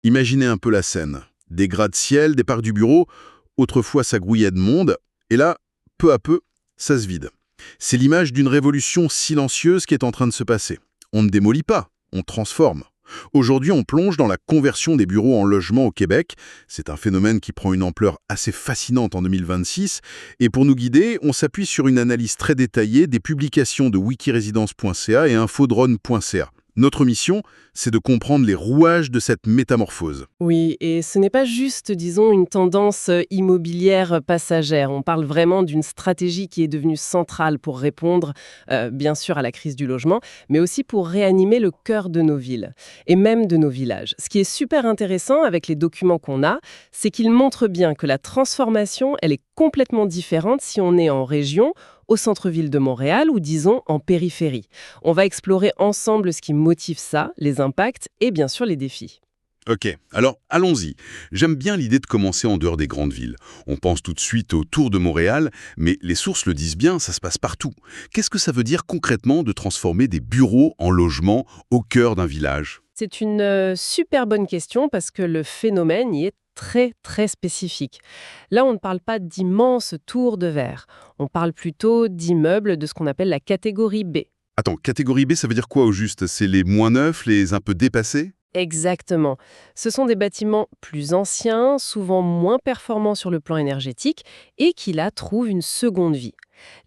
Imaginez un peu la scène. Des gratte-ciel, des parcs du bureau, autrefois ça grouillait de monde, et là, peu à peu, ça se vide. C'est l'image d'une révolution silencieuse qui est en train de se passer. On ne démolit pas, on transforme. Aujourd'hui, on plonge dans la conversion des bureaux en logements au Québec. C'est un phénomène qui prend une ampleur assez fascinante en 2026. Et pour nous guider, on s'appuie sur une analyse très détaillée des publications de wikiresidence.ca et infodrone.ca. Notre mission, c'est de comprendre les rouages de cette métamorphose. Oui, et ce n'est pas juste, disons, une tendance immobilière passagère. On parle vraiment d'une stratégie qui est devenue centrale pour répondre, bien sûr, à la crise du logement, mais aussi pour réanimer le cœur de nos villes, et même de nos villages. Ce qui est super intéressant avec les documents qu'on a, c'est qu'ils montrent bien que la transformation, elle est complètement différente si on est en région, au centre-ville de Montréal ou disons en périphérie. On va explorer ensemble ce qui motive ça, les impacts et bien sûr les défis. Ok, alors allons-y. J'aime bien l'idée de commencer en dehors des grandes villes. On pense tout de suite au Tour de Montréal, mais les sources le disent bien, ça se passe partout. Qu'est-ce que ça veut dire concrètement de transformer des bureaux en logements au cœur d'un village? C'est une super bonne question parce que le phénomène y est très très spécifique. Là, on ne parle pas d'immenses tours de verre. On parle plutôt d'immeubles de ce qu'on appelle la catégorie B. Attends, catégorie B, ça veut dire quoi au juste? C'est les moins neufs, les un peu dépassés? Exactement. Ce sont des bâtiments plus anciens, souvent moins performants sur le plan énergétique et qui là trouvent une seconde vie.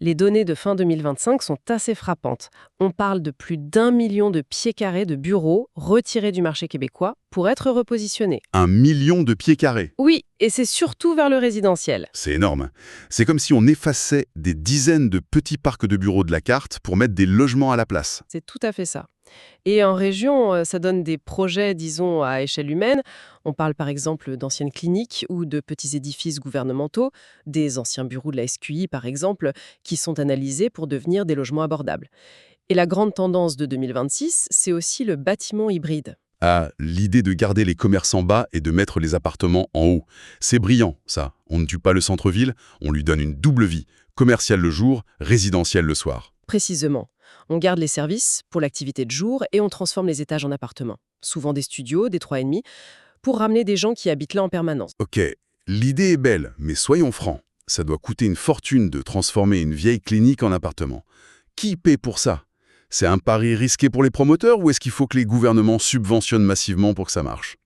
Les données de fin 2025 sont assez frappantes. On parle de plus d'1 million de pieds carrés de bureaux retirés du marché québécois pour être repositionnés. 1 million de pieds carrés. Oui, et c'est surtout vers le résidentiel. C'est énorme. C'est comme si on effaçait des dizaines de petits parcs de bureaux de la carte pour mettre des logements à la place. C'est tout à fait ça. Et en région, ça donne des projets, disons, à échelle humaine. On parle par exemple d'anciennes cliniques ou de petits édifices gouvernementaux, des anciens bureaux de la SQI par exemple, qui sont analysés pour devenir des logements abordables. Et la grande tendance de 2026, c'est aussi le bâtiment hybride. Ah, l'idée de garder les commerces en bas et de mettre les appartements en haut. C'est brillant, ça. On ne tue pas le centre-ville, on lui donne une double vie. Commercial le jour, résidentiel le soir. Précisément. On garde les services pour l'activité de jour et on transforme les étages en appartements. Souvent des studios, des 3,5, pour ramener des gens qui habitent là en permanence. Ok, l'idée est belle, mais soyons francs. Ça doit coûter une fortune de transformer une vieille clinique en appartement. Qui paie pour ça? C'est un pari risqué pour les promoteurs ou est-ce qu'il faut que les gouvernements subventionnent massivement pour que ça marche?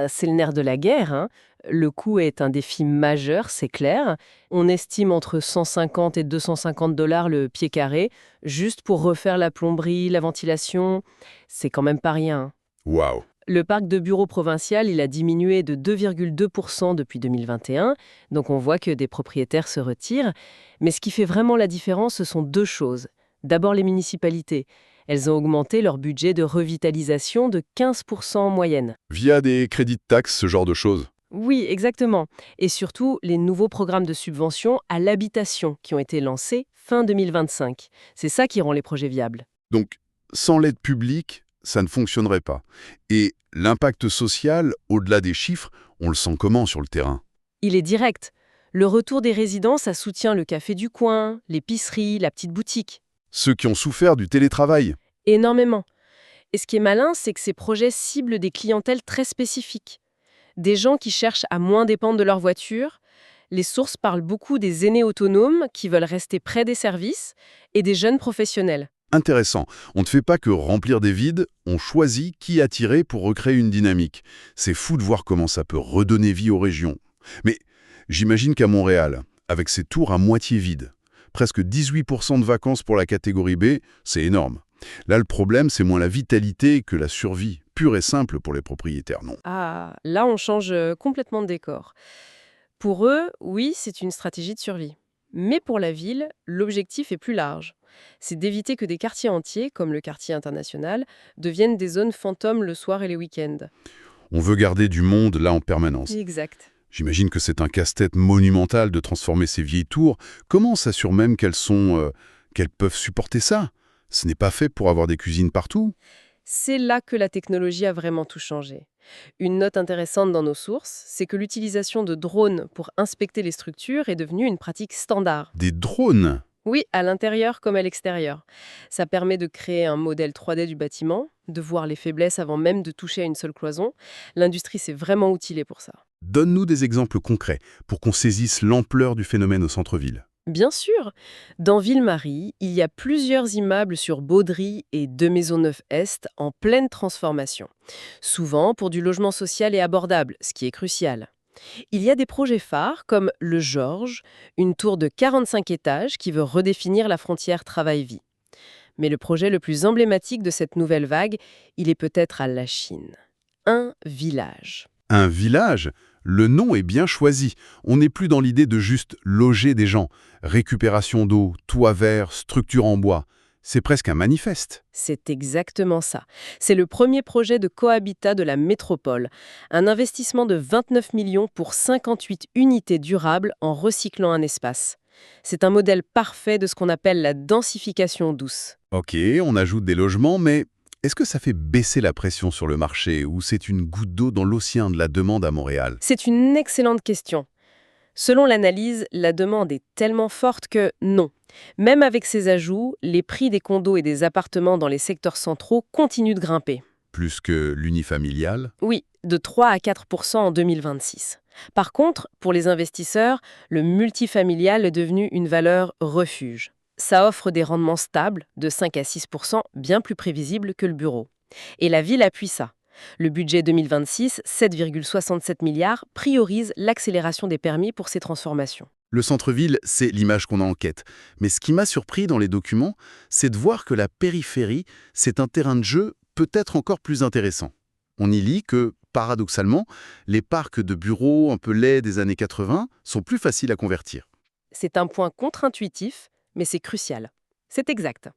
C'est le nerf de la guerre, hein. Le coût est un défi majeur, c'est clair. On estime entre 150 et 250 $ le pied carré, juste pour refaire la plomberie, la ventilation. C'est quand même pas rien, hein. Waouh! Le parc de bureaux provincial, il a diminué de 2,2% depuis 2021, donc on voit que des propriétaires se retirent. Mais ce qui fait vraiment la différence, ce sont deux choses. D'abord, les municipalités. Elles ont augmenté leur budget de revitalisation de 15% en moyenne. Via des crédits de taxes, ce genre de choses. Oui, exactement. Et surtout, les nouveaux programmes de subvention à l'habitation qui ont été lancés fin 2025. C'est ça qui rend les projets viables. Donc, sans l'aide publique, ça ne fonctionnerait pas. Et l'impact social, au-delà des chiffres, on le sent comment sur le terrain? Il est direct. Le retour des résidents, ça soutient le café du coin, l'épicerie, la petite boutique. Ceux qui ont souffert du télétravail. Énormément. Et ce qui est malin, c'est que ces projets ciblent des clientèles très spécifiques. Des gens qui cherchent à moins dépendre de leur voiture. Les sources parlent beaucoup des aînés autonomes qui veulent rester près des services et des jeunes professionnels. Intéressant. On ne fait pas que remplir des vides, on choisit qui attirer pour recréer une dynamique. C'est fou de voir comment ça peut redonner vie aux régions. Mais j'imagine qu'à Montréal, avec ces tours à moitié vides, presque 18% de vacances pour la catégorie B, c'est énorme. Là, le problème, c'est moins la vitalité que la survie, pure et simple pour les propriétaires, non? Ah, là on change complètement de décor. Pour eux, oui, c'est une stratégie de survie. Mais pour la ville, l'objectif est plus large. C'est d'éviter que des quartiers entiers, comme le quartier international, deviennent des zones fantômes le soir et les week-ends. On veut garder du monde là en permanence. Exact. J'imagine que c'est un casse-tête monumental de transformer ces vieilles tours. Comment on s'assure même qu'elles peuvent supporter ça? Ce n'est pas fait pour avoir des cuisines partout. C'est là que la technologie a vraiment tout changé. Une note intéressante dans nos sources, c'est que l'utilisation de drones pour inspecter les structures est devenue une pratique standard. Des drones? Oui, à l'intérieur comme à l'extérieur. Ça permet de créer un modèle 3D du bâtiment, de voir les faiblesses avant même de toucher à une seule cloison. L'industrie s'est vraiment outillée pour ça. Donne-nous des exemples concrets pour qu'on saisisse l'ampleur du phénomène au centre-ville. Bien sûr, dans Ville-Marie, il y a plusieurs immeubles sur Baudry et de Maisonneuve-Est en pleine transformation. Souvent pour du logement social et abordable, ce qui est crucial. Il y a des projets phares comme le Georges, une tour de 45 étages qui veut redéfinir la frontière travail-vie. Mais le projet le plus emblématique de cette nouvelle vague, il est peut-être à La Chine. Un village. Un village, le nom est bien choisi. On n'est plus dans l'idée de juste loger des gens. Récupération d'eau, toit vert, structure en bois. C'est presque un manifeste. C'est exactement ça. C'est le premier projet de cohabitat de la métropole. Un investissement de 29 millions pour 58 unités durables en recyclant un espace. C'est un modèle parfait de ce qu'on appelle la densification douce. Ok, on ajoute des logements, mais est-ce que ça fait baisser la pression sur le marché ou c'est une goutte d'eau dans l'océan de la demande à Montréal? C'est une excellente question. Selon l'analyse, la demande est tellement forte que non. Même avec ces ajouts, les prix des condos et des appartements dans les secteurs centraux continuent de grimper. Plus que l'unifamilial? Oui, de 3 à 4% en 2026. Par contre, pour les investisseurs, le multifamilial est devenu une valeur refuge. Ça offre des rendements stables, de 5 à 6%, bien plus prévisibles que le bureau. Et la ville appuie ça. Le budget 2026, 7,67 milliards, priorise l'accélération des permis pour ces transformations. Le centre-ville, c'est l'image qu'on a en quête. Mais ce qui m'a surpris dans les documents, c'est de voir que la périphérie, c'est un terrain de jeu peut-être encore plus intéressant. On y lit que, paradoxalement, les parcs de bureaux un peu laids des années 80 sont plus faciles à convertir. C'est un point contre-intuitif, mais c'est crucial. C'est exact.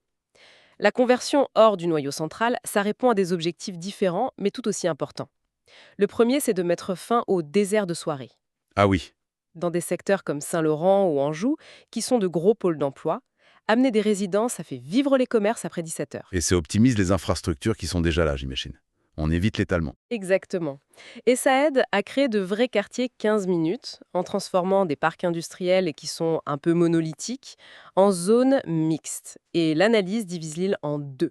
La conversion hors du noyau central, ça répond à des objectifs différents, mais tout aussi importants. Le premier, c'est de mettre fin au désert de soirée. Ah oui, Dans des secteurs comme Saint-Laurent ou Anjou, qui sont de gros pôles d'emploi, amener des résidents, ça fait vivre les commerces après 17 heures. et ça optimise les infrastructures qui sont déjà là, j'imagine. On évite l'étalement. Exactement. Et ça aide à créer de vrais quartiers 15 minutes, en transformant des parcs industriels et qui sont un peu monolithiques en zones mixtes. Et l'analyse divise l'île en deux.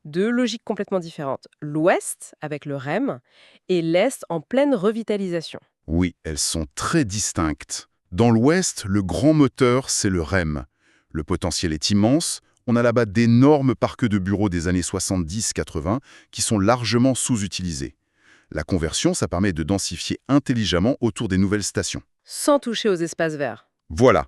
Deux logiques complètement différentes. L'ouest, avec le REM, et l'est en pleine revitalisation. Oui, elles sont très distinctes. Dans l'Ouest, le grand moteur, c'est le REM. Le potentiel est immense. On a là-bas d'énormes parcs de bureaux des années 70-80 qui sont largement sous-utilisés. La conversion, ça permet de densifier intelligemment autour des nouvelles stations. Sans toucher aux espaces verts. Voilà.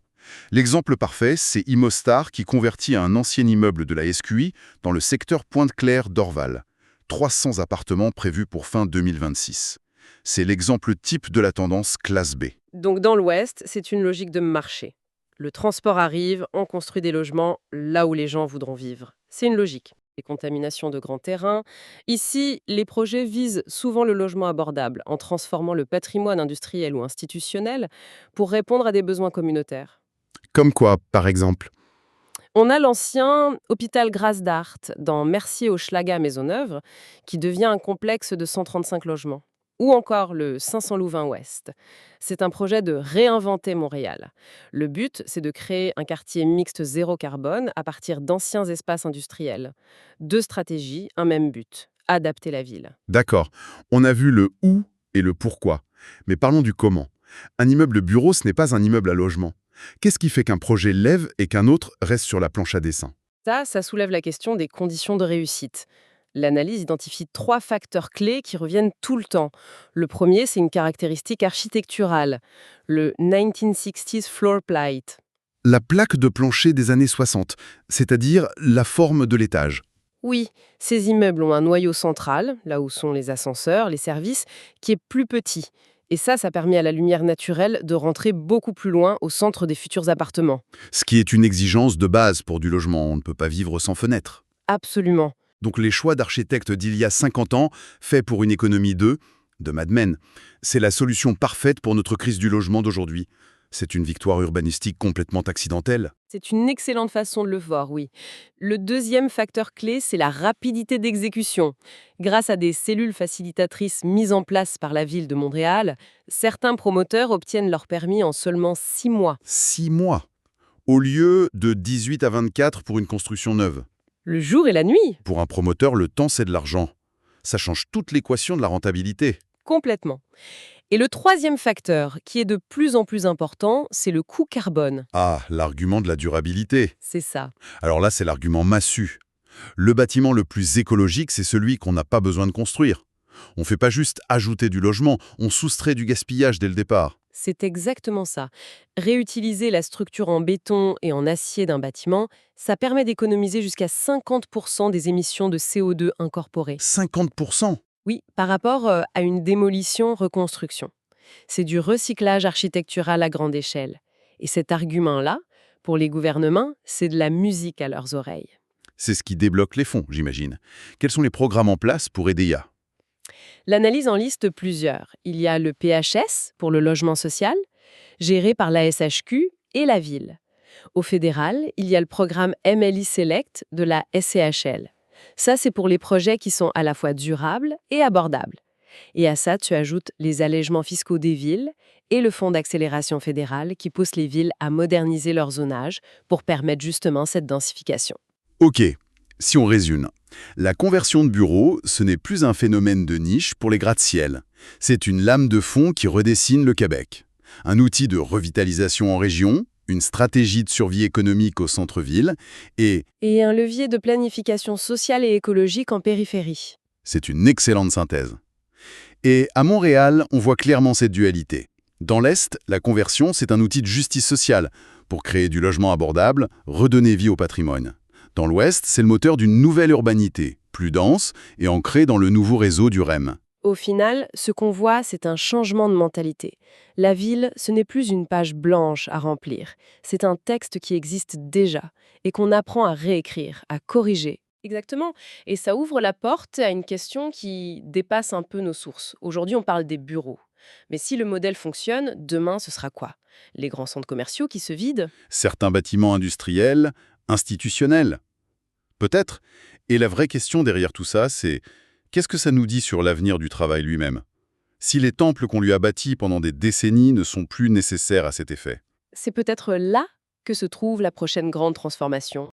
L'exemple parfait, c'est Immostar qui convertit un ancien immeuble de la SQI dans le secteur Pointe-Claire d'Orval. 300 appartements prévus pour fin 2026. C'est l'exemple type de la tendance classe B. Donc dans l'ouest, c'est une logique de marché. Le transport arrive, on construit des logements là où les gens voudront vivre. C'est une logique. Les contaminations de grands terrains. Ici, les projets visent souvent le logement abordable en transformant le patrimoine industriel ou institutionnel pour répondre à des besoins communautaires. Comme quoi, par exemple? On a l'ancien hôpital Grâce d'Art dans Mercier-Hochelaga Maisonneuve qui devient un complexe de 135 logements. Ou encore le 500 Louvain-Ouest. C'est un projet de réinventer Montréal. Le but, c'est de créer un quartier mixte zéro carbone à partir d'anciens espaces industriels. Deux stratégies, un même but, adapter la ville. D'accord. On a vu le où et le pourquoi. Mais parlons du comment. Un immeuble de bureau, ce n'est pas un immeuble à logement. Qu'est-ce qui fait qu'un projet lève et qu'un autre reste sur la planche à dessin? Ça soulève la question des conditions de réussite. L'analyse identifie trois facteurs clés qui reviennent tout le temps. Le premier, c'est une caractéristique architecturale, le 1960s floor plate. La plaque de plancher des années 60, c'est-à-dire la forme de l'étage. Oui, ces immeubles ont un noyau central, là où sont les ascenseurs, les services, qui est plus petit. Et ça permet à la lumière naturelle de rentrer beaucoup plus loin au centre des futurs appartements. Ce qui est une exigence de base pour du logement. On ne peut pas vivre sans fenêtre. Absolument. Donc les choix d'architectes d'il y a 50 ans, faits pour une économie de Mad Men, c'est la solution parfaite pour notre crise du logement d'aujourd'hui. C'est une victoire urbanistique complètement accidentelle. C'est une excellente façon de le voir, oui. Le deuxième facteur clé, c'est la rapidité d'exécution. Grâce à des cellules facilitatrices mises en place par la ville de Montréal, certains promoteurs obtiennent leur permis en seulement 6 mois. 6 mois. au lieu de 18 à 24 pour une construction neuve. Le jour et la nuit? Pour un promoteur, le temps, c'est de l'argent. Ça change toute l'équation de la rentabilité. Complètement. Et le troisième facteur, qui est de plus en plus important, c'est le coût carbone. Ah, l'argument de la durabilité. C'est ça. Alors là, c'est l'argument massu. Le bâtiment le plus écologique, c'est celui qu'on n'a pas besoin de construire. On ne fait pas juste ajouter du logement, on soustrait du gaspillage dès le départ. C'est exactement ça. Réutiliser la structure en béton et en acier d'un bâtiment, ça permet d'économiser jusqu'à 50% des émissions de CO2 incorporées. 50%. Oui, par rapport à une démolition-reconstruction. C'est du recyclage architectural à grande échelle. Et cet argument-là, pour les gouvernements, c'est de la musique à leurs oreilles. C'est ce qui débloque les fonds, j'imagine. Quels sont les programmes en place pour aider IA? L'analyse en liste plusieurs. Il y a le PHS, pour le logement social, géré par la SHQ et la ville. Au fédéral, il y a le programme MLI Select de la SCHL. Ça, c'est pour les projets qui sont à la fois durables et abordables. Et à ça, tu ajoutes les allègements fiscaux des villes et le fonds d'accélération fédéral qui pousse les villes à moderniser leur zonage pour permettre justement cette densification. Ok, si on résume. La conversion de bureaux, ce n'est plus un phénomène de niche pour les gratte-ciel. C'est une lame de fond qui redessine le Québec. Un outil de revitalisation en région, une stratégie de survie économique au centre-ville et un levier de planification sociale et écologique en périphérie. c'est une excellente synthèse. Et à Montréal, on voit clairement cette dualité. Dans l'Est, la conversion, c'est un outil de justice sociale pour créer du logement abordable, redonner vie au patrimoine. Dans l'Ouest, c'est le moteur d'une nouvelle urbanité, plus dense et ancrée dans le nouveau réseau du REM. Au final, ce qu'on voit, c'est un changement de mentalité. La ville, ce n'est plus une page blanche à remplir. C'est un texte qui existe déjà et qu'on apprend à réécrire, à corriger. Exactement. Et ça ouvre la porte à une question qui dépasse un peu nos sources. Aujourd'hui, on parle des bureaux. Mais si le modèle fonctionne, demain, ce sera quoi? Les grands centres commerciaux qui se vident? Certains bâtiments industriels, institutionnels. Peut-être. Et la vraie question derrière tout ça, c'est qu'est-ce que ça nous dit sur l'avenir du travail lui-même? Si les temples qu'on lui a bâtis pendant des décennies ne sont plus nécessaires à cet effet. C'est peut-être là que se trouve la prochaine grande transformation.